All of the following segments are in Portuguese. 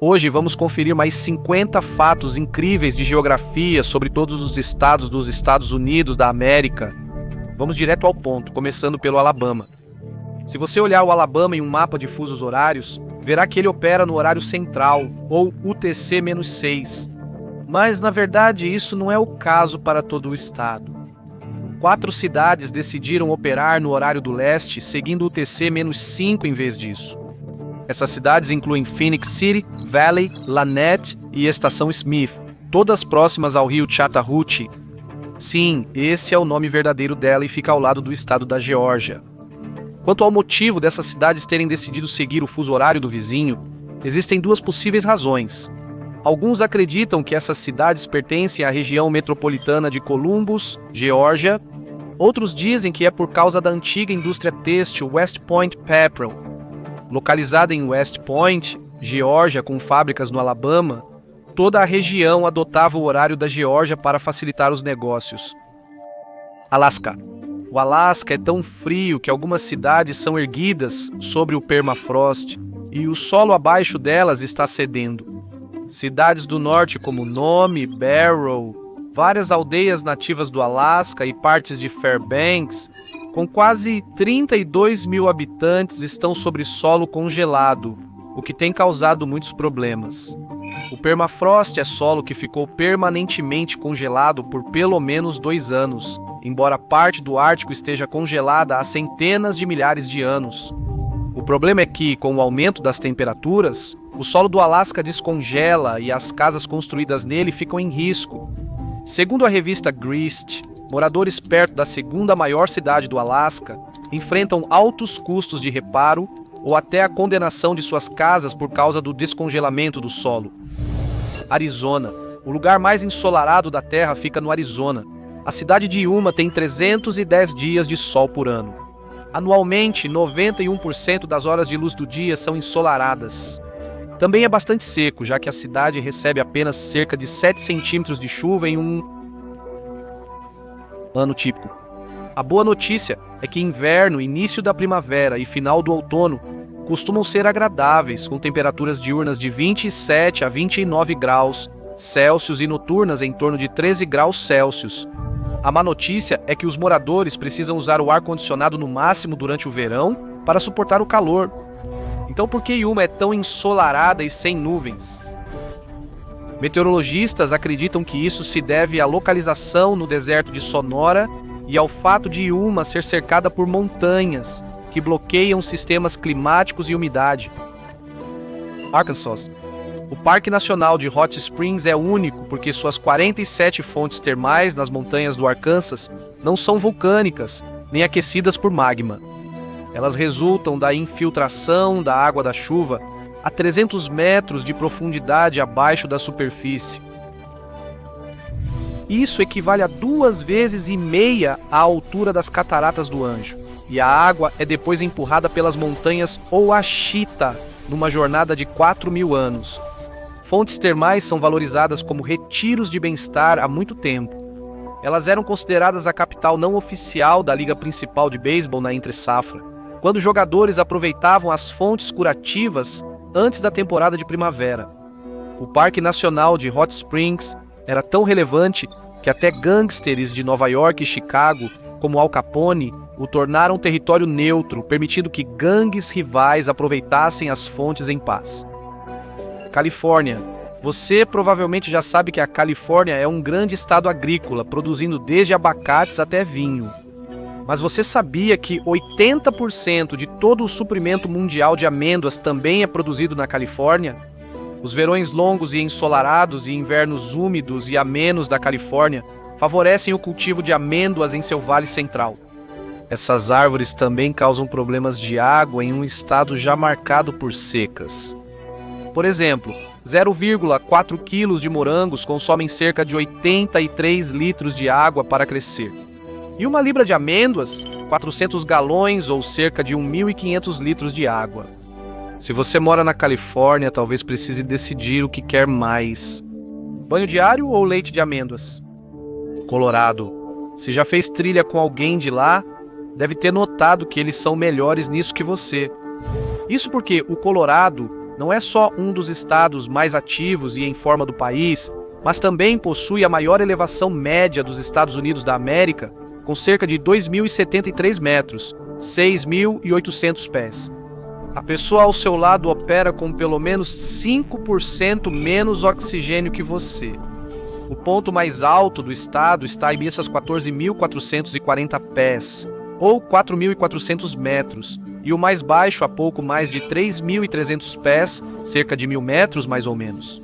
Hoje vamos conferir mais 50 fatos incríveis de geografia sobre todos os estados dos Estados Unidos da América. Vamos direto ao ponto, começando pelo Alabama. Se você olhar o Alabama em um mapa de fusos horários, verá que ele opera no horário central, ou UTC-6. Mas, na verdade, isso não é o caso para todo o estado. 4 cidades decidiram operar no horário do leste, seguindo o UTC-5 em vez disso. Essas cidades incluem Phoenix City, Valley, Lanett e Estação Smith, todas próximas ao rio Chattahoochee. Sim, esse é o nome verdadeiro dela e fica ao lado do estado da Geórgia. Quanto ao motivo dessas cidades terem decidido seguir o fuso horário do vizinho, existem 2 possíveis razões. Alguns acreditam que essas cidades pertencem à região metropolitana de Columbus, Geórgia. Outros dizem que é por causa da antiga indústria têxtil West Point Pepperell. Localizada em West Point, Geórgia, com fábricas no Alabama, toda a região adotava o horário da Geórgia para facilitar os negócios. Alasca. O Alasca é tão frio que algumas cidades são erguidas sobre o permafrost e o solo abaixo delas está cedendo. Cidades do norte como Nome, Barrow, várias aldeias nativas do Alasca e partes de Fairbanks, com quase 32 mil habitantes, estão sobre solo congelado, o que tem causado muitos problemas. O permafrost é solo que ficou permanentemente congelado por pelo menos 2 anos, embora parte do Ártico esteja congelada há centenas de milhares de anos. O problema é que, com o aumento das temperaturas, o solo do Alasca descongela e as casas construídas nele ficam em risco. Segundo a revista Grist, moradores perto da segunda maior cidade do Alasca enfrentam altos custos de reparo ou até a condenação de suas casas por causa do descongelamento do solo. Arizona. O lugar mais ensolarado da Terra fica no Arizona. A cidade de Yuma tem 310 dias de sol por ano. Anualmente, 91% das horas de luz do dia são ensolaradas. Também é bastante seco, já que a cidade recebe apenas cerca de 7 centímetros de chuva em um ano típico. A boa notícia é que inverno, início da primavera e final do outono costumam ser agradáveis, com temperaturas diurnas de 27 a 29 graus Celsius e noturnas em torno de 13 graus Celsius. A má notícia é que os moradores precisam usar o ar-condicionado no máximo durante o verão para suportar o calor. Então por que Yuma é tão ensolarada e sem nuvens? Meteorologistas acreditam que isso se deve à localização no deserto de Sonora e ao fato de Yuma ser cercada por montanhas que bloqueiam sistemas climáticos e umidade. Arkansas. O Parque Nacional de Hot Springs é único porque suas 47 fontes termais nas montanhas do Arkansas não são vulcânicas, nem aquecidas por magma. Elas resultam da infiltração da água da chuva a 300 metros de profundidade abaixo da superfície. Isso equivale a 2,5 vezes a altura das Cataratas do Anjo. E a água é depois empurrada pelas montanhas Ouachita, numa jornada de 4.000 anos. Fontes termais são valorizadas como retiros de bem-estar há muito tempo. Elas eram consideradas a capital não oficial da liga principal de beisebol na entre-safra, quando jogadores aproveitavam as fontes curativas antes da temporada de primavera. O Parque Nacional de Hot Springs era tão relevante que até gangsters de Nova York e Chicago, como Al Capone, o tornaram território neutro, permitindo que gangues rivais aproveitassem as fontes em paz. Califórnia. Você provavelmente já sabe que a Califórnia é um grande estado agrícola, produzindo desde abacates até vinho. Mas você sabia que 80% de todo o suprimento mundial de amêndoas também é produzido na Califórnia? Os verões longos e ensolarados e invernos úmidos e amenos da Califórnia favorecem o cultivo de amêndoas em seu vale central. Essas árvores também causam problemas de água em um estado já marcado por secas. Por exemplo, 0,4 quilos de morangos consomem cerca de 83 litros de água para crescer. E uma libra de amêndoas, 400 galões ou cerca de 1.500 litros de água. Se você mora na Califórnia, talvez precise decidir o que quer mais: banho diário ou leite de amêndoas? Colorado. Se já fez trilha com alguém de lá, deve ter notado que eles são melhores nisso que você. Isso porque o Colorado não é só um dos estados mais ativos e em forma do país, mas também possui a maior elevação média dos Estados Unidos da América, com cerca de 2.073 metros, 6.800 pés. A pessoa ao seu lado opera com pelo menos 5% menos oxigênio que você. O ponto mais alto do estado está em essas 14.440 pés, ou 4.400 metros, e o mais baixo a pouco mais de 3.300 pés, cerca de 1.000 metros mais ou menos.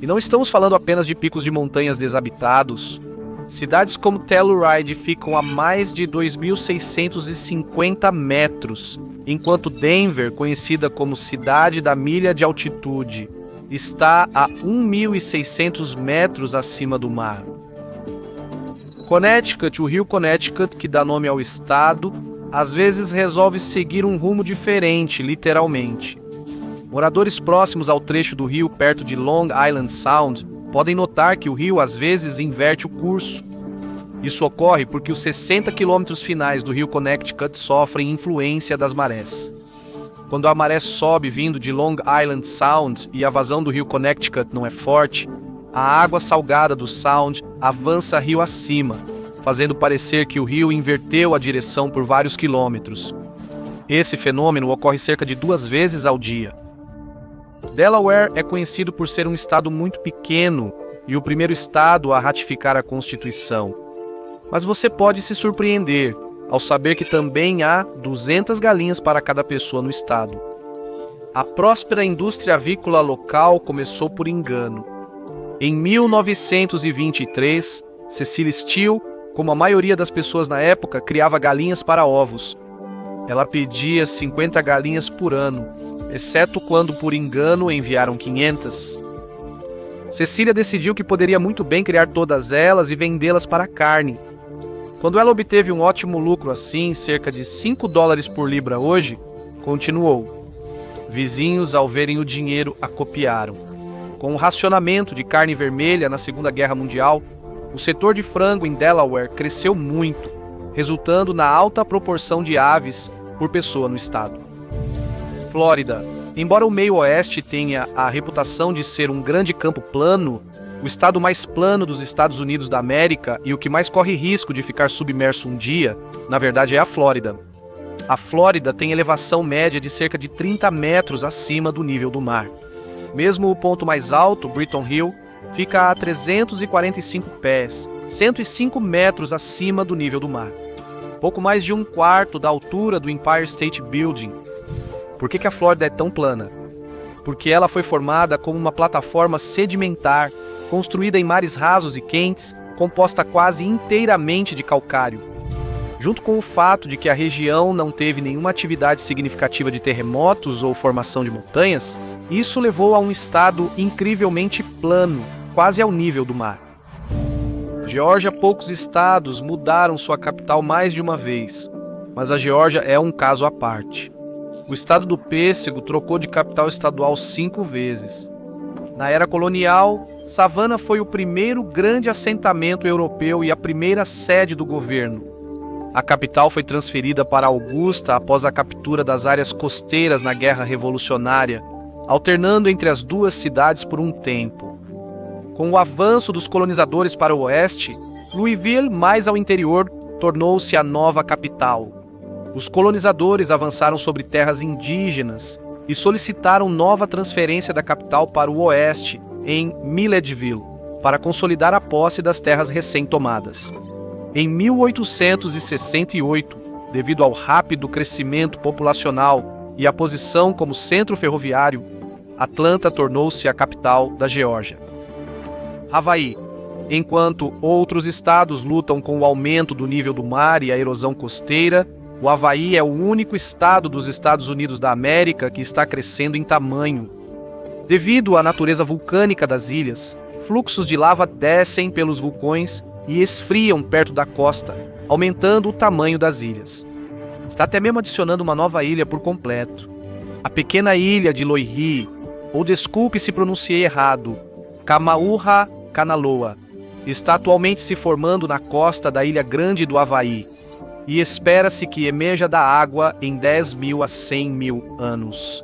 E não estamos falando apenas de picos de montanhas desabitados. Cidades como Telluride ficam a mais de 2.650 metros, enquanto Denver, conhecida como Cidade da Milha de Altitude, está a 1.600 metros acima do mar. Connecticut, o rio Connecticut, que dá nome ao estado, às vezes resolve seguir um rumo diferente, literalmente. Moradores próximos ao trecho do rio perto de Long Island Sound podem notar que o rio às vezes inverte o curso. Isso ocorre porque os 60 quilômetros finais do rio Connecticut sofrem influência das marés. Quando a maré sobe vindo de Long Island Sound e a vazão do rio Connecticut não é forte, a água salgada do Sound avança rio acima, fazendo parecer que o rio inverteu a direção por vários quilômetros. Esse fenômeno ocorre cerca de 2 vezes ao dia. Delaware é conhecido por ser um estado muito pequeno e o primeiro estado a ratificar a Constituição. Mas você pode se surpreender ao saber que também há 200 galinhas para cada pessoa no estado. A próspera indústria avícola local começou por engano. Em 1923, Cecily Steele, como a maioria das pessoas na época, criava galinhas para ovos. Ela pedia 50 galinhas por ano, exceto quando por engano enviaram 500. Cecília decidiu que poderia muito bem criar todas elas e vendê-las para carne. Quando ela obteve um ótimo lucro assim, cerca de $5 por libra hoje, continuou. Vizinhos, ao verem o dinheiro, a copiaram. Com o racionamento de carne vermelha na Segunda Guerra Mundial, o setor de frango em Delaware cresceu muito, resultando na alta proporção de aves por pessoa no estado. Flórida. Embora o meio oeste tenha a reputação de ser um grande campo plano, o estado mais plano dos Estados Unidos da América e o que mais corre risco de ficar submerso um dia, na verdade é a Flórida. A Flórida tem elevação média de cerca de 30 metros acima do nível do mar. Mesmo o ponto mais alto, Britton Hill, fica a 345 pés, 105 metros acima do nível do mar. Pouco mais de 1/4 da altura do Empire State Building. Por que a Flórida é tão plana? Porque ela foi formada como uma plataforma sedimentar, construída em mares rasos e quentes, composta quase inteiramente de calcário. Junto com o fato de que a região não teve nenhuma atividade significativa de terremotos ou formação de montanhas, isso levou a um estado incrivelmente plano, quase ao nível do mar. Geórgia, poucos estados mudaram sua capital mais de uma vez, mas a Geórgia é um caso à parte. O estado do Pêssego trocou de capital estadual 5 vezes. Na era colonial, Savannah foi o primeiro grande assentamento europeu e a primeira sede do governo. A capital foi transferida para Augusta após a captura das áreas costeiras na Guerra Revolucionária, alternando entre as duas cidades por um tempo. Com o avanço dos colonizadores para o oeste, Louisville, mais ao interior, tornou-se a nova capital. Os colonizadores avançaram sobre terras indígenas e solicitaram nova transferência da capital para o oeste, em Milledgeville, para consolidar a posse das terras recém-tomadas. Em 1868, devido ao rápido crescimento populacional e à posição como centro ferroviário, Atlanta tornou-se a capital da Geórgia. Havaí. Enquanto outros estados lutam com o aumento do nível do mar e a erosão costeira, o Havaí é o único estado dos Estados Unidos da América que está crescendo em tamanho. Devido à natureza vulcânica das ilhas, fluxos de lava descem pelos vulcões e esfriam perto da costa, aumentando o tamanho das ilhas. Está até mesmo adicionando uma nova ilha por completo. A pequena ilha de Loihi, ou desculpe se pronunciei errado, Kamauha Kanaloa, está atualmente se formando na costa da Ilha Grande do Havaí, e espera-se que emerja da água em 10.000 a 100.000 anos.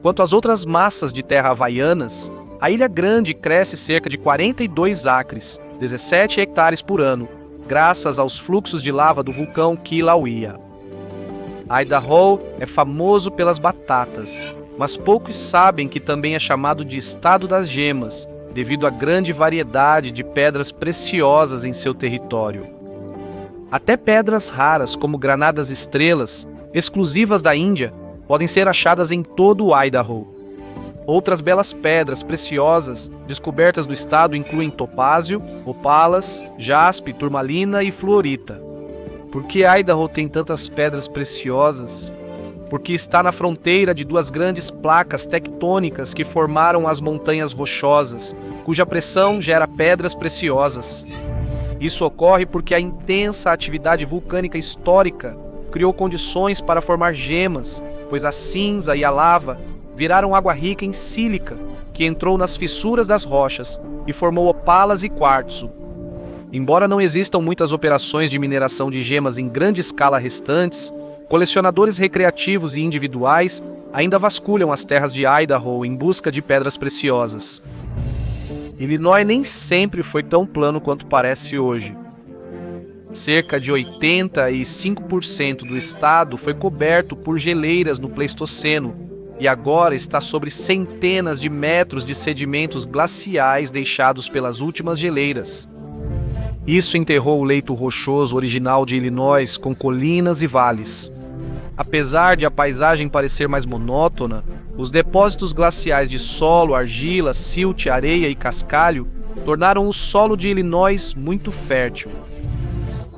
Quanto às outras massas de terra havaianas, a Ilha Grande cresce cerca de 42 acres, 17 hectares por ano, graças aos fluxos de lava do vulcão Kilauea. Idaho é famoso pelas batatas, mas poucos sabem que também é chamado de Estado das Gemas, devido à grande variedade de pedras preciosas em seu território. Até pedras raras como granadas estrelas, exclusivas da Índia, podem ser achadas em todo o Idaho. Outras belas pedras preciosas descobertas do estado incluem topázio, opalas, jaspe, turmalina e fluorita. Por que Idaho tem tantas pedras preciosas? Porque está na fronteira de duas grandes placas tectônicas que formaram as montanhas rochosas, cuja pressão gera pedras preciosas. Isso ocorre porque a intensa atividade vulcânica histórica criou condições para formar gemas, pois a cinza e a lava viraram água rica em sílica, que entrou nas fissuras das rochas e formou opalas e quartzo. Embora não existam muitas operações de mineração de gemas em grande escala restantes, colecionadores recreativos e individuais ainda vasculham as terras de Idaho em busca de pedras preciosas. Illinois nem sempre foi tão plano quanto parece hoje. Cerca de 85% do estado foi coberto por geleiras no Pleistoceno e agora está sobre centenas de metros de sedimentos glaciais deixados pelas últimas geleiras. Isso enterrou o leito rochoso original de Illinois com colinas e vales. Apesar de a paisagem parecer mais monótona, os depósitos glaciais de solo, argila, silt, areia e cascalho tornaram o solo de Illinois muito fértil.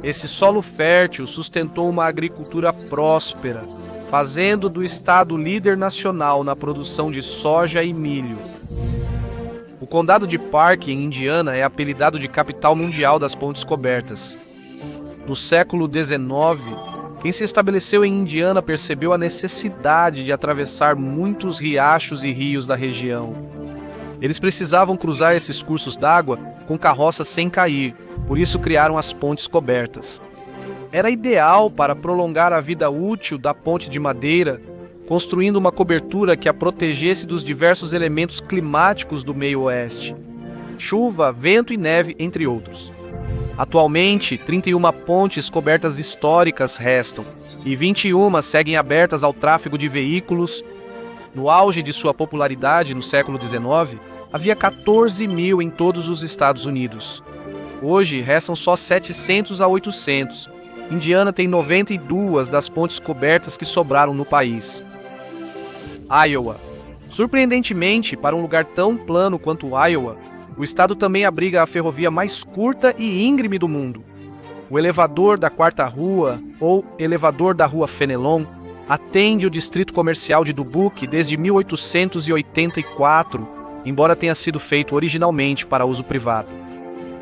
Esse solo fértil sustentou uma agricultura próspera, fazendo do estado líder nacional na produção de soja e milho. O condado de Park, em Indiana, é apelidado de capital mundial das pontes cobertas. No século XIX, quem se estabeleceu em Indiana percebeu a necessidade de atravessar muitos riachos e rios da região. Eles precisavam cruzar esses cursos d'água com carroças sem cair, por isso criaram as pontes cobertas. Era ideal para prolongar a vida útil da ponte de madeira, construindo uma cobertura que a protegesse dos diversos elementos climáticos do meio oeste: chuva, vento e neve, entre outros. Atualmente, 31 pontes cobertas históricas restam, e 21 seguem abertas ao tráfego de veículos. No auge de sua popularidade no século XIX, havia 14 mil em todos os Estados Unidos. Hoje, restam só 700 a 800. Indiana tem 92 das pontes cobertas que sobraram no país. Iowa. Surpreendentemente, para um lugar tão plano quanto Iowa, o estado também abriga a ferrovia mais curta e íngreme do mundo. O elevador da Quarta Rua, ou elevador da Rua Fenelon, atende o distrito comercial de Dubuque desde 1884, embora tenha sido feito originalmente para uso privado.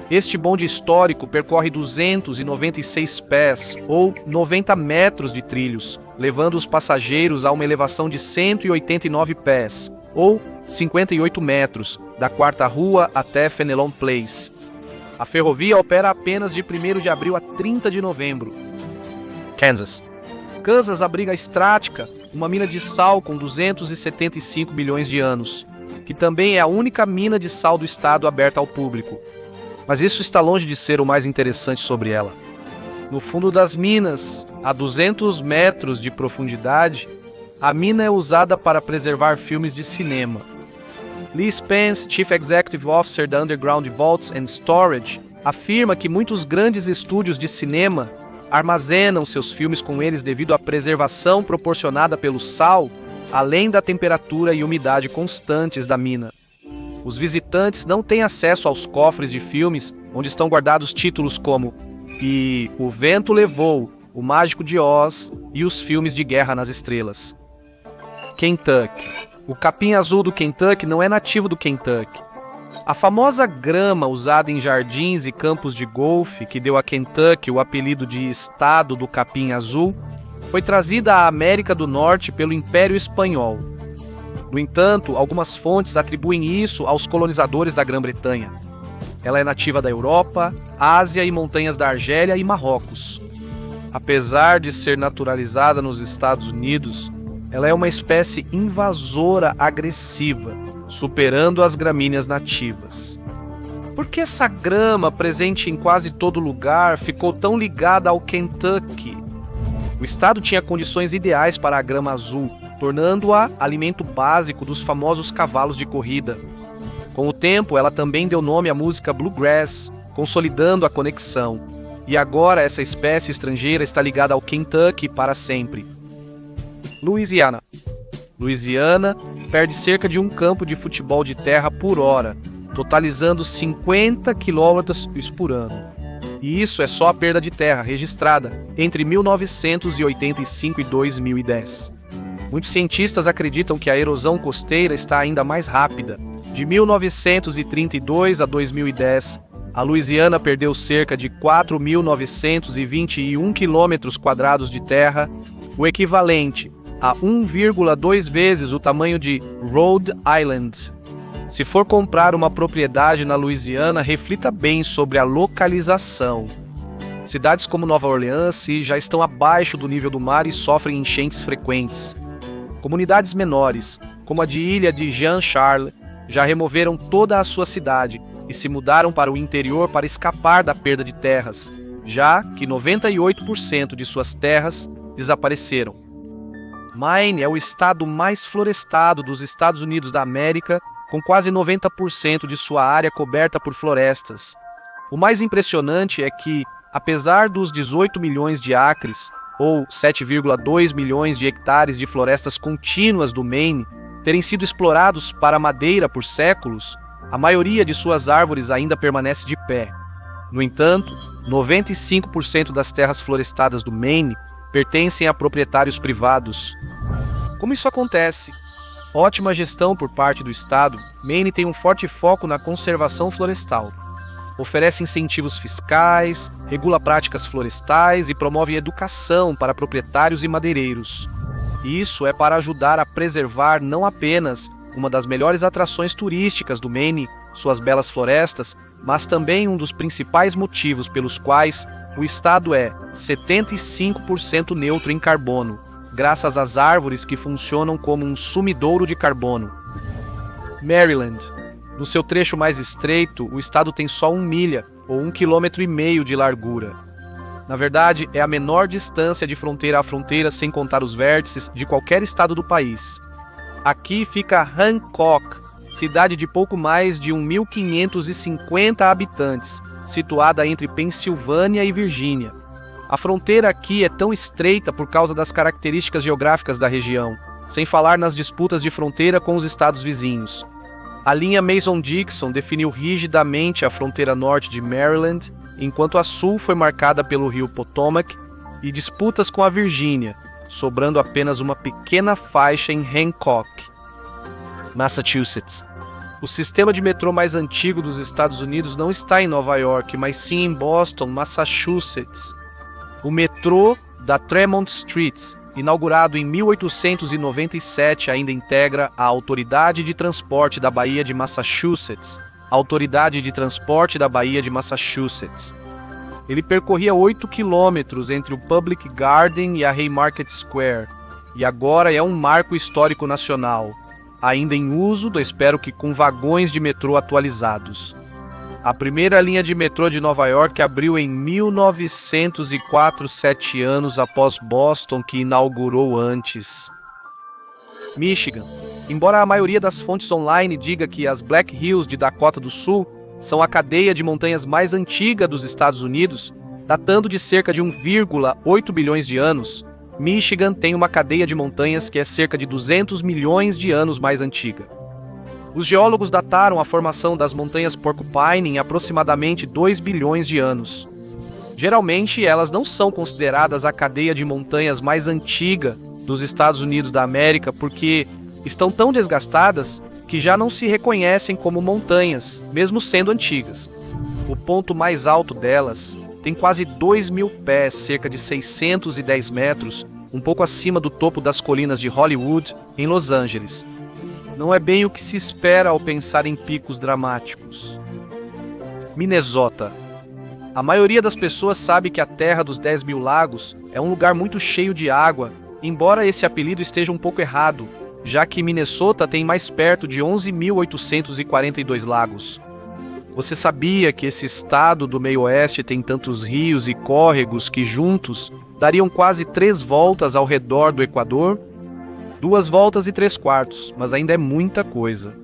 Este bonde histórico percorre 296 pés, ou 90 metros de trilhos, levando os passageiros a uma elevação de 189 pés, ou 58 metros, da Quarta Rua até Fenelon Place. A ferrovia opera apenas de 1º de abril a 30 de novembro. Kansas. Kansas abriga a Strática, uma mina de sal com 275 milhões de anos, que também é a única mina de sal do estado aberta ao público. Mas isso está longe de ser o mais interessante sobre ela. No fundo das minas, a 200 metros de profundidade, a mina é usada para preservar filmes de cinema. Lee Spence, Chief Executive Officer da Underground Vaults and Storage, afirma que muitos grandes estúdios de cinema armazenam seus filmes com eles devido à preservação proporcionada pelo sal, além da temperatura e umidade constantes da mina. Os visitantes não têm acesso aos cofres de filmes onde estão guardados títulos como E O Vento Levou, O Mágico de Oz e os filmes de Guerra nas Estrelas. Kentucky. O capim azul do Kentucky não é nativo do Kentucky. A famosa grama usada em jardins e campos de golfe, que deu a Kentucky o apelido de Estado do Capim Azul, foi trazida à América do Norte pelo Império Espanhol. No entanto, algumas fontes atribuem isso aos colonizadores da Grã-Bretanha. Ela é nativa da Europa, Ásia e montanhas da Argélia e Marrocos. Apesar de ser naturalizada nos Estados Unidos, Ela é uma espécie invasora agressiva, superando as gramíneas nativas. Por que essa grama, presente em quase todo lugar, ficou tão ligada ao Kentucky? O estado tinha condições ideais para a grama azul, tornando-a alimento básico dos famosos cavalos de corrida. Com o tempo, ela também deu nome à música bluegrass, consolidando a conexão. E agora essa espécie estrangeira está ligada ao Kentucky para sempre. Louisiana. Louisiana perde cerca de um campo de futebol de terra por hora, totalizando 50 km por ano. E isso é só a perda de terra registrada entre 1985 e 2010. Muitos cientistas acreditam que a erosão costeira está ainda mais rápida. De 1932 a 2010, a Louisiana perdeu cerca de 4.921 km² de terra, o equivalente a 1,2 vezes o tamanho de Rhode Island. Se for comprar uma propriedade na Louisiana, reflita bem sobre a localização. Cidades como Nova Orleans já estão abaixo do nível do mar e sofrem enchentes frequentes. Comunidades menores, como a de Ilha de Jean Charles, já removeram toda a sua cidade e se mudaram para o interior para escapar da perda de terras, já que 98% de suas terras desapareceram. Maine é o estado mais florestado dos Estados Unidos da América, com quase 90% de sua área coberta por florestas. O mais impressionante é que, apesar dos 18 milhões de acres, ou 7,2 milhões de hectares de florestas contínuas do Maine, terem sido explorados para madeira por séculos, a maioria de suas árvores ainda permanece de pé. No entanto, 95% das terras florestadas do Maine pertencem a proprietários privados. Como isso acontece? Ótima gestão por parte do Estado, Maine tem um forte foco na conservação florestal. Oferece incentivos fiscais, regula práticas florestais e promove educação para proprietários e madeireiros. Isso é para ajudar a preservar não apenas uma das melhores atrações turísticas do Maine, suas belas florestas, mas também um dos principais motivos pelos quais o estado é 75% neutro em carbono, graças às árvores que funcionam como um sumidouro de carbono. Maryland. No seu trecho mais estreito, o estado tem só 1 milha, ou 1,5 km de largura. Na verdade, é a menor distância de fronteira a fronteira, sem contar os vértices, de qualquer estado do país. Aqui fica Hancock, cidade de pouco mais de 1.550 habitantes, situada entre Pensilvânia e Virgínia. A fronteira aqui é tão estreita por causa das características geográficas da região, sem falar nas disputas de fronteira com os estados vizinhos. A linha Mason-Dixon definiu rigidamente a fronteira norte de Maryland, enquanto a sul foi marcada pelo rio Potomac e disputas com a Virgínia, sobrando apenas uma pequena faixa em Hancock, Massachusetts. O sistema de metrô mais antigo dos Estados Unidos não está em Nova York, mas sim em Boston, Massachusetts. O metrô da Tremont Street, inaugurado em 1897, ainda integra a Autoridade de Transporte da Baía de Massachusetts, Autoridade de Transporte da Baía de Massachusetts. Ele percorria 8 quilômetros entre o Public Garden e a Haymarket Square, e agora é um marco histórico nacional, ainda em uso, espero que com vagões de metrô atualizados. A primeira linha de metrô de Nova York abriu em 1904, 7 anos após Boston, que inaugurou antes. Michigan. Embora a maioria das fontes online diga que as Black Hills de Dakota do Sul são a cadeia de montanhas mais antiga dos Estados Unidos, datando de cerca de 1,8 bilhões de anos, Michigan tem uma cadeia de montanhas que é cerca de 200 milhões de anos mais antiga. Os geólogos dataram a formação das montanhas Porcupine em aproximadamente 2 bilhões de anos. Geralmente, elas não são consideradas a cadeia de montanhas mais antiga dos Estados Unidos da América porque estão tão desgastadas que já não se reconhecem como montanhas, mesmo sendo antigas. O ponto mais alto delas tem quase 2.000 pés, cerca de 610 metros, um pouco acima do topo das colinas de Hollywood, em Los Angeles. Não é bem o que se espera ao pensar em picos dramáticos. Minnesota. A maioria das pessoas sabe que a Terra dos 10.000 lagos é um lugar muito cheio de água embora esse apelido esteja um pouco errado, já que Minnesota tem mais perto de 11.842 lagos. Você sabia que esse estado do meio-oeste tem tantos rios e córregos que juntos dariam quase 3 voltas ao redor do Equador? 2 voltas e 3/4, mas ainda é muita coisa.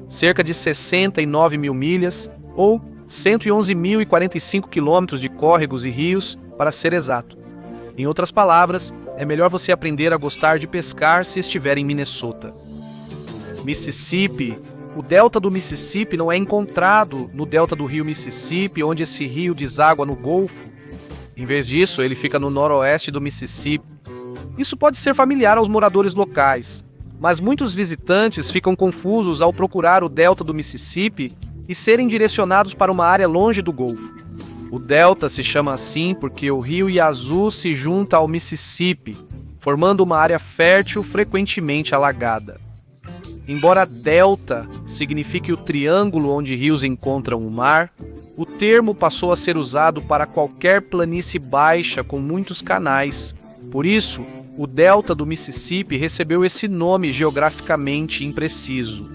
Cerca de 69 mil milhas, ou 111.045 quilômetros de córregos e rios, para ser exato. Em outras palavras, é melhor você aprender a gostar de pescar se estiver em Minnesota. Mississippi. O delta do Mississippi não é encontrado no delta do rio Mississippi, onde esse rio deságua no Golfo. Em vez disso, ele fica no noroeste do Mississippi. Isso pode ser familiar aos moradores locais, mas muitos visitantes ficam confusos ao procurar o delta do Mississippi e serem direcionados para uma área longe do Golfo. O delta se chama assim porque o rio Yazoo se junta ao Mississippi, formando uma área fértil frequentemente alagada. Embora delta signifique o triângulo onde rios encontram o mar, o termo passou a ser usado para qualquer planície baixa com muitos canais. Por isso, o delta do Mississippi recebeu esse nome geograficamente impreciso.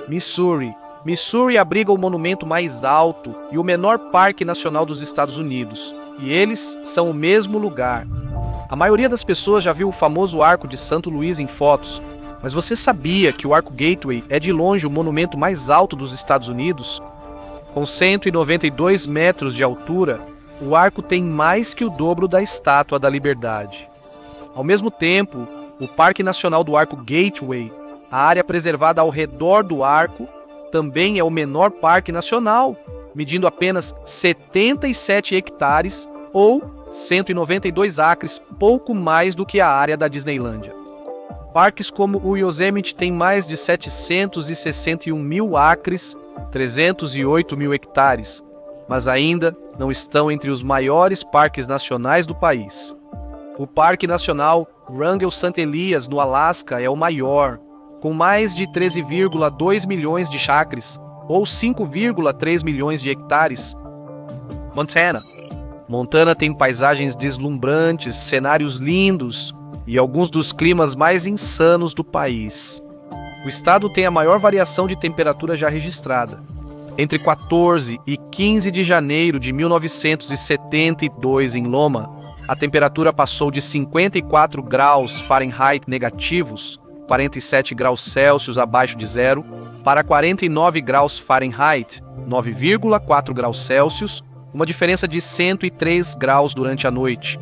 Missouri. Missouri abriga o monumento mais alto e o menor parque nacional dos Estados Unidos, e eles são o mesmo lugar. A maioria das pessoas já viu o famoso Arco de Santo Luís em fotos, mas você sabia que o Arco Gateway é de longe o monumento mais alto dos Estados Unidos? Com 192 metros de altura, o arco tem mais que o dobro da Estátua da Liberdade. Ao mesmo tempo, o Parque Nacional do Arco Gateway, a área preservada ao redor do arco, também é o menor parque nacional, medindo apenas 77 hectares ou 192 acres, pouco mais do que a área da Disneylândia. Parques como o Yosemite têm mais de 761 mil acres, 308 mil hectares, mas ainda não estão entre os maiores parques nacionais do país. O Parque Nacional Wrangell-St. Elias, no Alasca, é o maior, com mais de 13,2 milhões de acres, ou 5,3 milhões de hectares. Montana tem paisagens deslumbrantes, cenários lindos e alguns dos climas mais insanos do país. O estado tem a maior variação de temperatura já registrada. Entre 14 e 15 de janeiro de 1972, em Loma, a temperatura passou de 54 graus Fahrenheit negativos, 47 graus Celsius abaixo de zero, para 49 graus Fahrenheit, 9,4 graus Celsius, uma diferença de 103 graus durante a noite.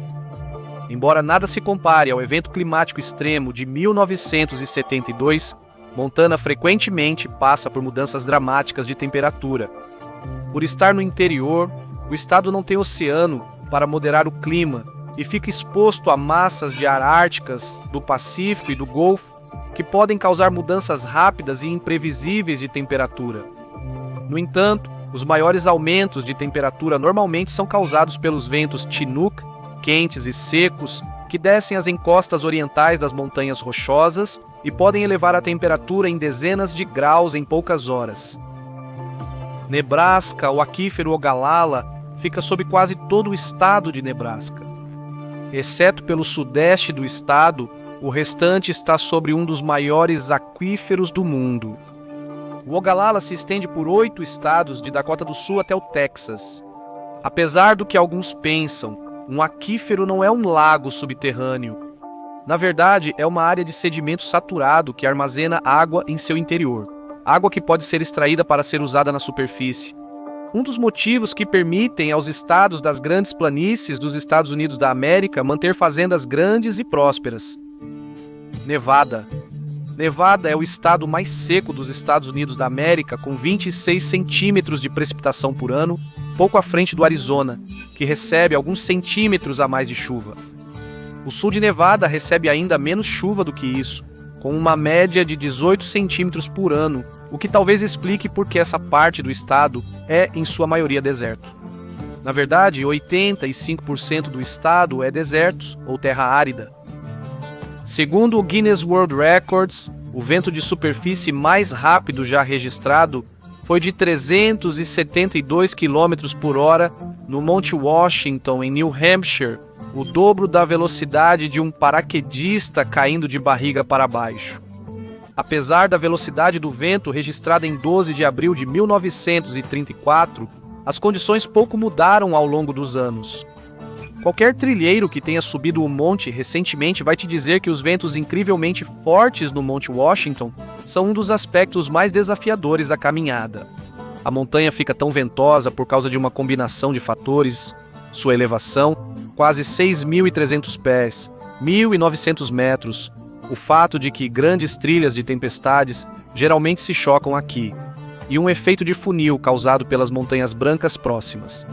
Embora nada se compare ao evento climático extremo de 1972, Montana frequentemente passa por mudanças dramáticas de temperatura. Por estar no interior, o estado não tem oceano para moderar o clima e fica exposto a massas de ar árticas do Pacífico e do Golfo que podem causar mudanças rápidas e imprevisíveis de temperatura. No entanto, os maiores aumentos de temperatura normalmente são causados pelos ventos Chinook, quentes e secos, que descem as encostas orientais das montanhas rochosas e podem elevar a temperatura em dezenas de graus em poucas horas. Nebraska, o aquífero Ogallala, fica sob quase todo o estado de Nebraska. Exceto pelo sudeste do estado, o restante está sobre um dos maiores aquíferos do mundo. O Ogallala se estende por 8 estados de Dakota do Sul até o Texas. Apesar do que alguns pensam, um aquífero não é um lago subterrâneo. Na verdade, é uma área de sedimento saturado que armazena água em seu interior. Água que pode ser extraída para ser usada na superfície. Um dos motivos que permitem aos estados das grandes planícies dos Estados Unidos da América manter fazendas grandes e prósperas. Nevada. Nevada é o estado mais seco dos Estados Unidos da América, com 26 centímetros de precipitação por ano, pouco à frente do Arizona, que recebe alguns centímetros a mais de chuva. O sul de Nevada recebe ainda menos chuva do que isso, com uma média de 18 centímetros por ano, o que talvez explique por que essa parte do estado é, em sua maioria, deserto. Na verdade, 85% do estado é deserto ou terra árida. Segundo o Guinness World Records, o vento de superfície mais rápido já registrado foi de 372 km por hora no Monte Washington, em New Hampshire, o dobro da velocidade de um paraquedista caindo de barriga para baixo. Apesar da velocidade do vento registrada em 12 de abril de 1934, as condições pouco mudaram ao longo dos anos. Qualquer trilheiro que tenha subido o monte recentemente vai te dizer que os ventos incrivelmente fortes no Monte Washington são um dos aspectos mais desafiadores da caminhada. A montanha fica tão ventosa por causa de uma combinação de fatores: sua elevação, quase 6.300 pés, 1.900 metros, o fato de que grandes trilhas de tempestades geralmente se chocam aqui, e um efeito de funil causado pelas montanhas brancas próximas.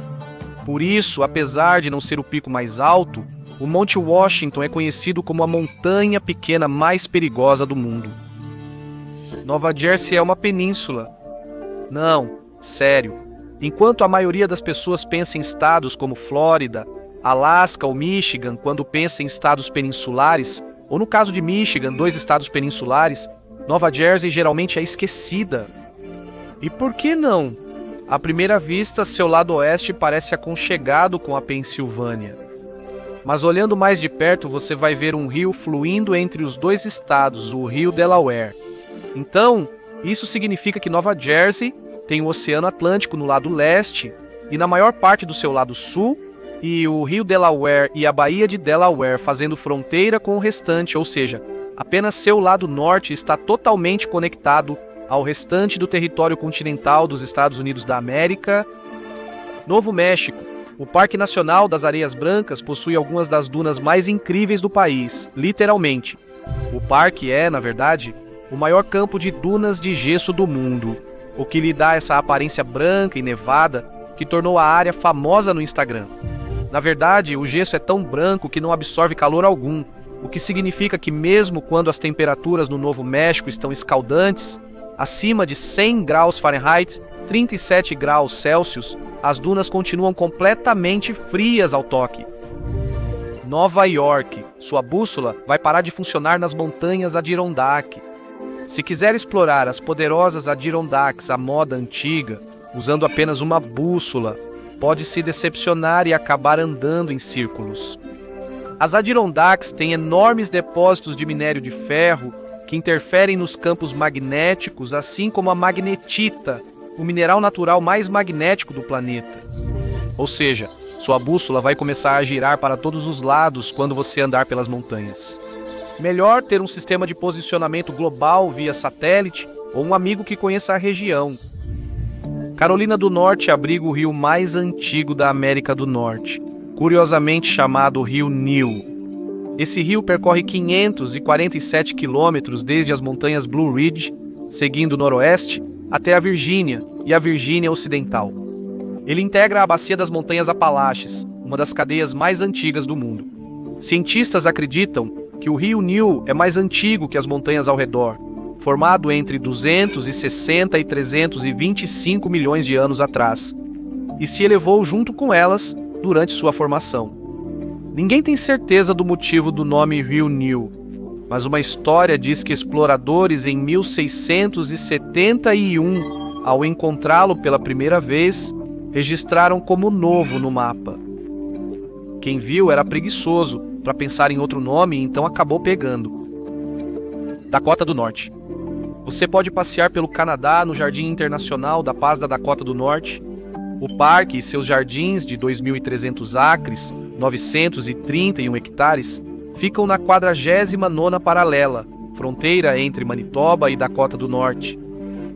Por isso, apesar de não ser o pico mais alto, o Monte Washington é conhecido como a montanha pequena mais perigosa do mundo. Nova Jersey é uma península. Não, sério. Enquanto a maioria das pessoas pensa em estados como Flórida, Alasca ou Michigan quando pensa em estados peninsulares, ou no caso de Michigan, 2 estados peninsulares, Nova Jersey geralmente é esquecida. E por que não? À primeira vista, seu lado oeste parece aconchegado com a Pensilvânia. Mas olhando mais de perto, você vai ver um rio fluindo entre os 2 estados, o rio Delaware. Então, isso significa que Nova Jersey tem o Oceano Atlântico no lado leste e na maior parte do seu lado sul, e o rio Delaware e a Baía de Delaware fazendo fronteira com o restante, ou seja, apenas seu lado norte está totalmente conectado ao restante do território continental dos Estados Unidos da América. Novo México, o Parque Nacional das Areias Brancas, possui algumas das dunas mais incríveis do país, literalmente. O parque é, na verdade, o maior campo de dunas de gesso do mundo, o que lhe dá essa aparência branca e nevada que tornou a área famosa no Instagram. Na verdade, o gesso é tão branco que não absorve calor algum, o que significa que mesmo quando as temperaturas no Novo México estão escaldantes, acima de 100 graus Fahrenheit, 37 graus Celsius, as dunas continuam completamente frias ao toque. Nova York, sua bússola vai parar de funcionar nas montanhas Adirondack. Se quiser explorar as poderosas Adirondacks à moda antiga, usando apenas uma bússola, pode se decepcionar e acabar andando em círculos. As Adirondacks têm enormes depósitos de minério de ferro que interferem nos campos magnéticos, assim como a magnetita, o mineral natural mais magnético do planeta. Ou seja, sua bússola vai começar a girar para todos os lados quando você andar pelas montanhas. Melhor ter um sistema de posicionamento global via satélite ou um amigo que conheça a região. Carolina do Norte abriga o rio mais antigo da América do Norte, curiosamente chamado Rio Nilo. Esse rio percorre 547 quilômetros desde as montanhas Blue Ridge, seguindo o noroeste, até a Virgínia e a Virgínia Ocidental. Ele integra a bacia das Montanhas Apalaches, uma das cadeias mais antigas do mundo. Cientistas acreditam que o rio Nilo é mais antigo que as montanhas ao redor, formado entre 260 e 325 milhões de anos atrás, e se elevou junto com elas durante sua formação. Ninguém tem certeza do motivo do nome Rio Nilo, mas uma história diz que exploradores em 1671, ao encontrá-lo pela primeira vez, registraram como novo no mapa. Quem viu era preguiçoso para pensar em outro nome e então acabou pegando. Dakota do Norte. Você pode passear pelo Canadá no Jardim Internacional da Paz da Dakota do Norte. O parque e seus jardins de 2.300 acres, 931 hectares, ficam na 49ª paralela, fronteira entre Manitoba e Dakota do Norte.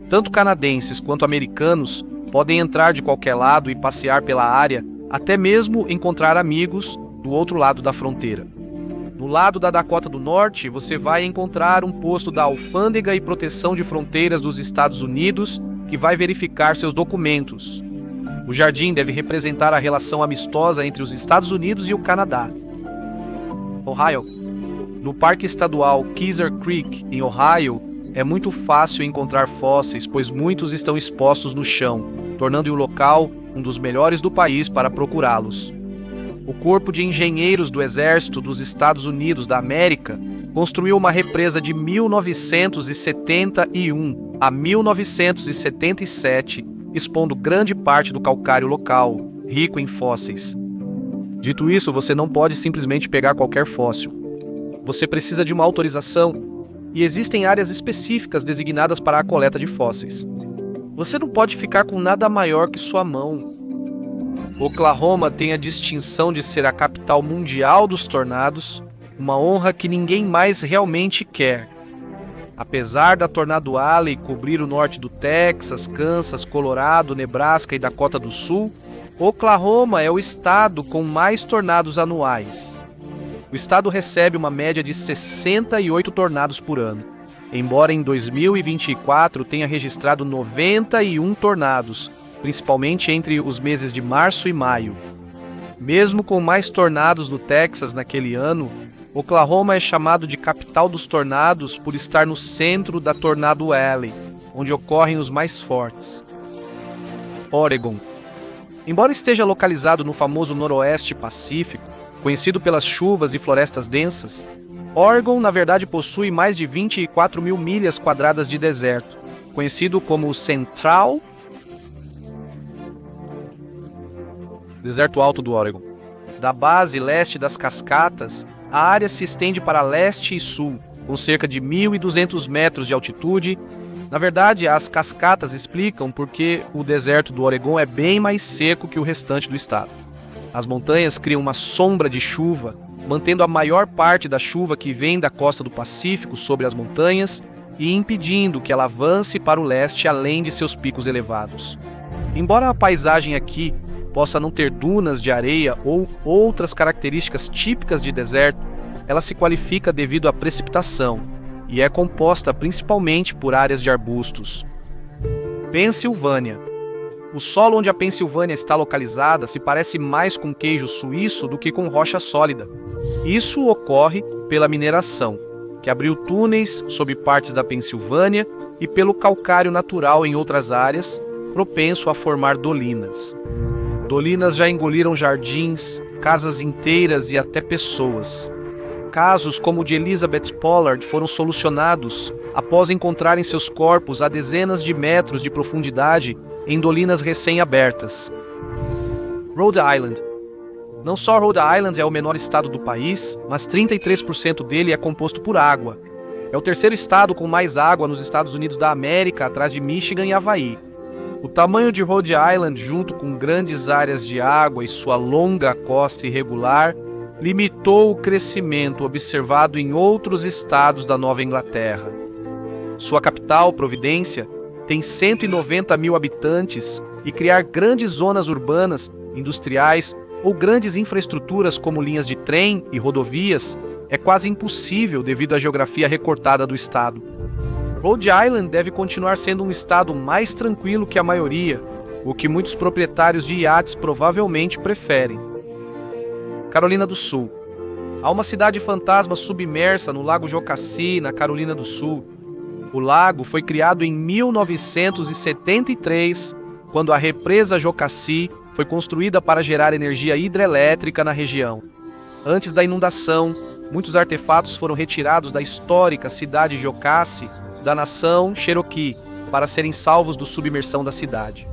Tanto canadenses quanto americanos podem entrar de qualquer lado e passear pela área, até mesmo encontrar amigos do outro lado da fronteira. No lado da Dakota do Norte, você vai encontrar um posto da Alfândega e Proteção de Fronteiras dos Estados Unidos que vai verificar seus documentos. O jardim deve representar a relação amistosa entre os Estados Unidos e o Canadá. Ohio. No Parque Estadual Kezar Creek, em Ohio, é muito fácil encontrar fósseis, pois muitos estão expostos no chão, tornando o local um dos melhores do país para procurá-los. O Corpo de Engenheiros do Exército dos Estados Unidos da América construiu uma represa de 1971 a 1977, expondo grande parte do calcário local, rico em fósseis. Dito isso, você não pode simplesmente pegar qualquer fóssil. Você precisa de uma autorização e existem áreas específicas designadas para a coleta de fósseis. Você não pode ficar com nada maior que sua mão. Oklahoma tem a distinção de ser a capital mundial dos tornados, uma honra que ninguém mais realmente quer. Apesar da Tornado Alley cobrir o norte do Texas, Kansas, Colorado, Nebraska e Dakota do Sul, Oklahoma é o estado com mais tornados anuais. O estado recebe uma média de 68 tornados por ano, embora em 2024 tenha registrado 91 tornados, principalmente entre os meses de março e maio. Mesmo com mais tornados no Texas naquele ano, Oklahoma é chamado de capital dos tornados por estar no centro da Tornado Alley, onde ocorrem os mais fortes. Oregon. Embora esteja localizado no famoso Noroeste Pacífico, conhecido pelas chuvas e florestas densas, Oregon na verdade possui mais de 24 mil milhas quadradas de deserto, conhecido como o Central Deserto Alto do Oregon. Da base leste das cascatas, a área se estende para leste e sul, com cerca de 1.200 metros de altitude. Na verdade, as cascatas explicam porque o deserto do Oregon é bem mais seco que o restante do estado. As montanhas criam uma sombra de chuva, mantendo a maior parte da chuva que vem da costa do Pacífico sobre as montanhas e impedindo que ela avance para o leste além de seus picos elevados. Embora a paisagem aqui possa não ter dunas de areia ou outras características típicas de deserto, ela se qualifica devido à precipitação e é composta principalmente por áreas de arbustos. Pensilvânia. O solo onde a Pensilvânia está localizada se parece mais com queijo suíço do que com rocha sólida. Isso ocorre pela mineração, que abriu túneis sob partes da Pensilvânia e pelo calcário natural em outras áreas, propenso a formar dolinas. Dolinas já engoliram jardins, casas inteiras e até pessoas. Casos como o de Elizabeth Pollard foram solucionados após encontrarem seus corpos a dezenas de metros de profundidade em dolinas recém-abertas. Rhode Island. Não só Rhode Island é o menor estado do país, mas 33% dele é composto por água. É o terceiro estado com mais água nos Estados Unidos da América, atrás de Michigan e Havaí. O tamanho de Rhode Island, junto com grandes áreas de água e sua longa costa irregular, limitou o crescimento observado em outros estados da Nova Inglaterra. Sua capital, Providência, tem 190 mil habitantes e criar grandes zonas urbanas, industriais ou grandes infraestruturas como linhas de trem e rodovias é quase impossível devido à geografia recortada do estado. Rhode Island deve continuar sendo um estado mais tranquilo que a maioria, o que muitos proprietários de iates provavelmente preferem. Carolina do Sul. Há uma cidade fantasma submersa no Lago Jocassee, na Carolina do Sul. O lago foi criado em 1973, quando a represa Jocassee foi construída para gerar energia hidrelétrica na região. Antes da inundação, muitos artefatos foram retirados da histórica cidade Jocassee da nação Cherokee para serem salvos da submersão da cidade.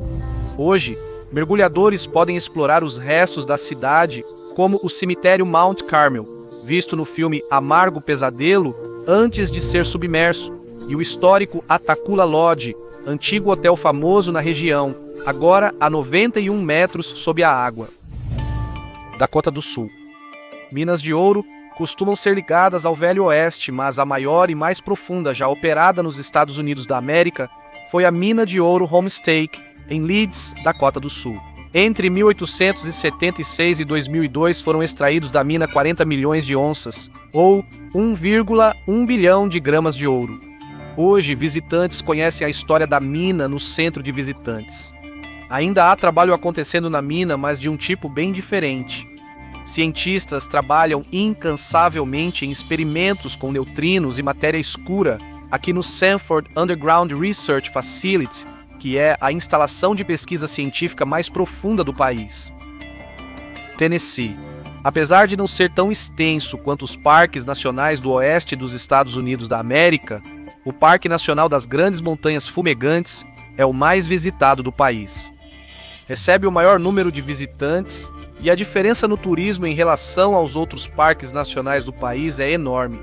Hoje, mergulhadores podem explorar os restos da cidade como o cemitério Mount Carmel, visto no filme Amargo Pesadelo, antes de ser submerso, e o histórico Atacula Lodge, antigo hotel famoso na região, agora a 91 metros sob a água. Dakota do Sul. Minas de ouro costumam ser ligadas ao Velho Oeste, mas a maior e mais profunda já operada nos Estados Unidos da América foi a mina de ouro Homestake, em Leeds, Dakota do Sul. Entre 1876 e 2002 foram extraídos da mina 40 milhões de onças, ou 1,1 bilhão de gramas de ouro. Hoje, visitantes conhecem a história da mina no centro de visitantes. Ainda há trabalho acontecendo na mina, mas de um tipo bem diferente. Cientistas trabalham incansavelmente em experimentos com neutrinos e matéria escura aqui no Sanford Underground Research Facility, que é a instalação de pesquisa científica mais profunda do país. Tennessee. Apesar de não ser tão extenso quanto os parques nacionais do oeste dos Estados Unidos da América, o Parque Nacional das Grandes Montanhas Fumegantes é o mais visitado do país. Recebe o maior número de visitantes E a diferença no turismo em relação aos outros parques nacionais do país é enorme.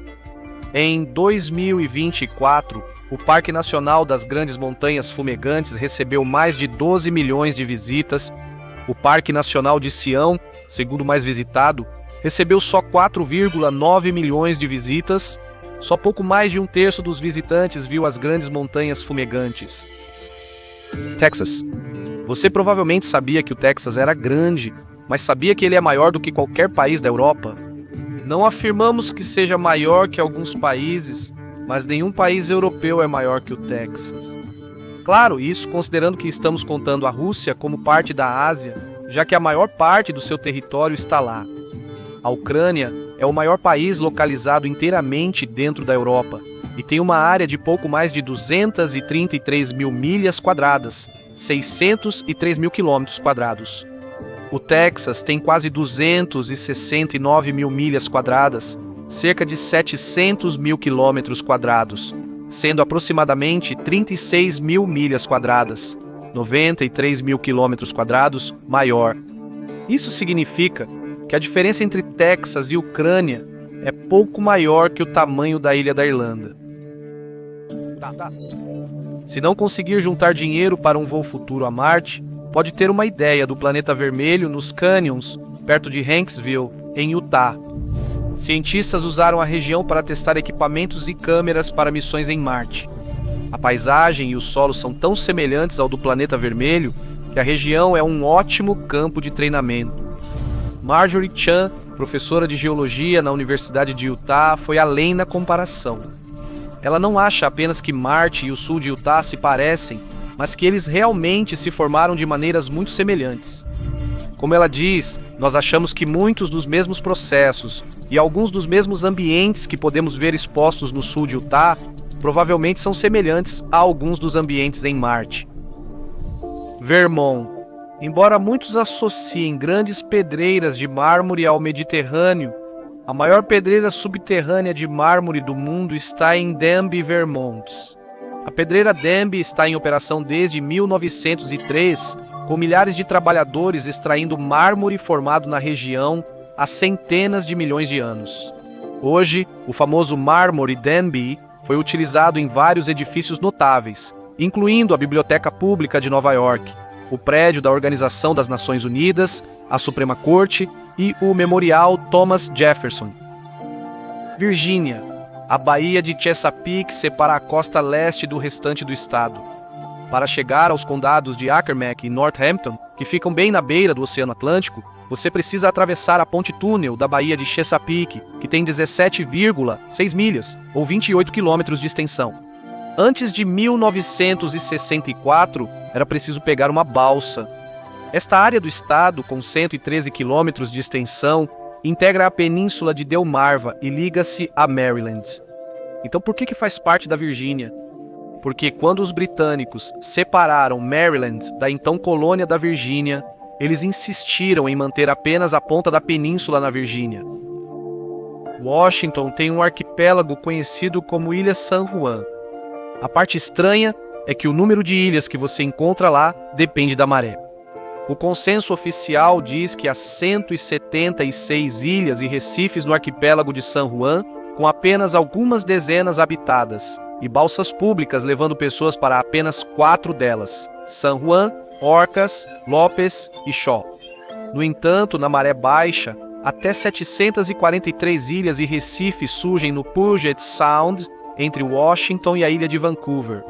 Em 2024, o Parque Nacional das Grandes Montanhas Fumegantes recebeu mais de 12 milhões de visitas. O Parque Nacional de Sião, segundo mais visitado, recebeu só 4,9 milhões de visitas. Só pouco mais de um terço dos visitantes viu as Grandes Montanhas Fumegantes. Texas. Você provavelmente sabia que o Texas era grande, mas sabia que ele é maior do que qualquer país da Europa? Não afirmamos que seja maior que alguns países, mas nenhum país europeu é maior que o Texas. Claro, isso considerando que estamos contando a Rússia como parte da Ásia, já que a maior parte do seu território está lá. A Ucrânia é o maior país localizado inteiramente dentro da Europa e tem uma área de pouco mais de 233 mil milhas quadradas, 603 mil quilômetros quadrados. O Texas tem quase 269 mil milhas quadradas, cerca de 700 mil quilômetros quadrados, sendo aproximadamente 36 mil milhas quadradas, 93 mil quilômetros quadrados maior. Isso significa que a diferença entre Texas e Ucrânia é pouco maior que o tamanho da ilha da Irlanda. Se não conseguir juntar dinheiro para um voo futuro a Marte, pode ter uma ideia do planeta vermelho nos Canyons, perto de Hanksville, em Utah. Cientistas usaram a região para testar equipamentos e câmeras para missões em Marte. A paisagem e o solo são tão semelhantes ao do planeta vermelho que a região é um ótimo campo de treinamento. Marjorie Chan, professora de geologia na Universidade de Utah, foi além na comparação. Ela não acha apenas que Marte e o sul de Utah se parecem, mas que eles realmente se formaram de maneiras muito semelhantes. Como ela diz, nós achamos que muitos dos mesmos processos e alguns dos mesmos ambientes que podemos ver expostos no sul de Utah provavelmente são semelhantes a alguns dos ambientes em Marte. Vermont. Embora muitos associem grandes pedreiras de mármore ao Mediterrâneo, a maior pedreira subterrânea de mármore do mundo está em Denbigh, Vermont. A pedreira Denbigh está em operação desde 1903, com milhares de trabalhadores extraindo mármore formado na região há centenas de milhões de anos. Hoje, o famoso mármore Denbigh foi utilizado em vários edifícios notáveis, incluindo a Biblioteca Pública de Nova York, o prédio da Organização das Nações Unidas, a Suprema Corte e o Memorial Thomas Jefferson. Virgínia. A Baía de Chesapeake separa a costa leste do restante do estado. Para chegar aos condados de Accomack e Northampton, que ficam bem na beira do Oceano Atlântico, você precisa atravessar a ponte-túnel da Baía de Chesapeake, que tem 17,6 milhas, ou 28 quilômetros de extensão. Antes de 1964, era preciso pegar uma balsa. Esta área do estado, com 113 quilômetros de extensão, integra a península de Delmarva e liga-se a Maryland. Então por que faz parte da Virgínia? Porque quando os britânicos separaram Maryland da então colônia da Virgínia, eles insistiram em manter apenas a ponta da península na Virgínia. Washington tem um arquipélago conhecido como Ilha San Juan. A parte estranha é que o número de ilhas que você encontra lá depende da maré. O consenso oficial diz que há 176 ilhas e recifes no arquipélago de San Juan, com apenas algumas dezenas habitadas, e balsas públicas levando pessoas para apenas 4 delas: San Juan, Orcas, Lopes e Shaw. No entanto, na maré baixa, até 743 ilhas e recifes surgem no Puget Sound, entre Washington e a ilha de Vancouver.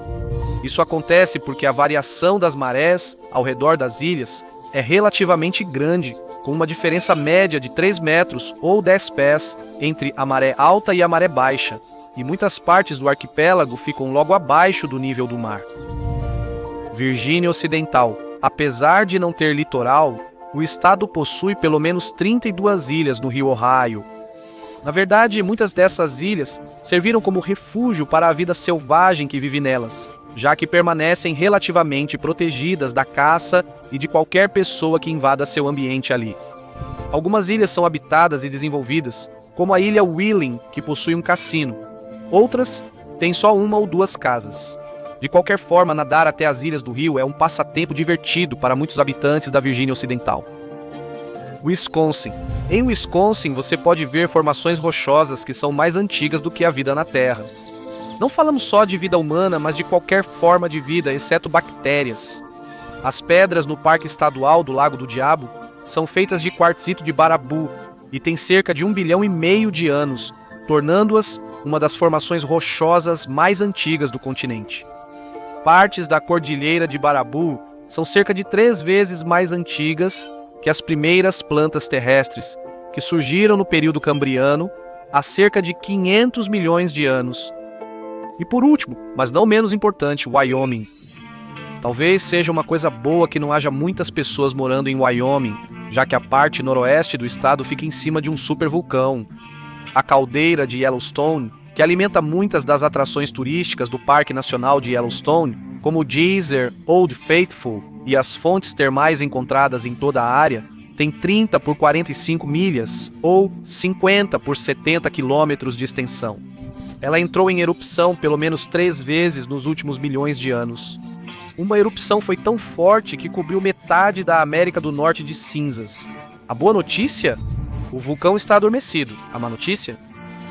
Isso acontece porque a variação das marés ao redor das ilhas é relativamente grande, com uma diferença média de 3 metros ou 10 pés entre a maré alta e a maré baixa, e muitas partes do arquipélago ficam logo abaixo do nível do mar. Virgínia Ocidental. Apesar de não ter litoral, o estado possui pelo menos 32 ilhas no rio Ohio. Na verdade, muitas dessas ilhas serviram como refúgio para a vida selvagem que vive nelas, já que permanecem relativamente protegidas da caça e de qualquer pessoa que invada seu ambiente ali. Algumas ilhas são habitadas e desenvolvidas, como a ilha Wheeling, que possui um cassino. Outras têm só 1 ou 2 casas. De qualquer forma, nadar até as ilhas do rio é um passatempo divertido para muitos habitantes da Virgínia Ocidental. Wisconsin. Em Wisconsin, você pode ver formações rochosas que são mais antigas do que a vida na Terra. Não falamos só de vida humana, mas de qualquer forma de vida, exceto bactérias. As pedras no Parque Estadual do Lago do Diabo são feitas de quartzito de Baraboo e têm cerca de 1,5 bilhão de anos, tornando-as uma das formações rochosas mais antigas do continente. Partes da Cordilheira de Baraboo são cerca de 3 vezes mais antigas que as primeiras plantas terrestres, que surgiram no período Cambriano há cerca de 500 milhões de anos. E por último, mas não menos importante, Wyoming. Talvez seja uma coisa boa que não haja muitas pessoas morando em Wyoming, já que a parte noroeste do estado fica em cima de um supervulcão. A caldeira de Yellowstone, que alimenta muitas das atrações turísticas do Parque Nacional de Yellowstone, como o Geyser Old Faithful e as fontes termais encontradas em toda a área, tem 30 por 45 milhas, ou 50 por 70 quilômetros de extensão. Ela entrou em erupção pelo menos 3 vezes nos últimos milhões de anos. Uma erupção foi tão forte que cobriu metade da América do Norte de cinzas. A boa notícia? O vulcão está adormecido. A má notícia?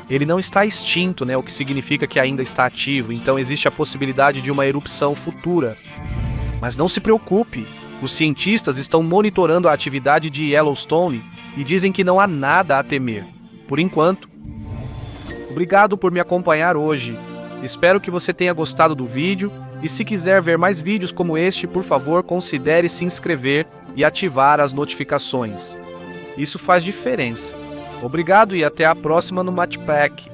Ele não está extinto, o que significa que ainda está ativo, então existe a possibilidade de uma erupção futura. Mas não se preocupe, os cientistas estão monitorando a atividade de Yellowstone e dizem que não há nada a temer, por enquanto. Obrigado por me acompanhar hoje. Espero que você tenha gostado do vídeo e se quiser ver mais vídeos como este, por favor, considere se inscrever e ativar as notificações. Isso faz diferença. Obrigado e até a próxima no Matchpack.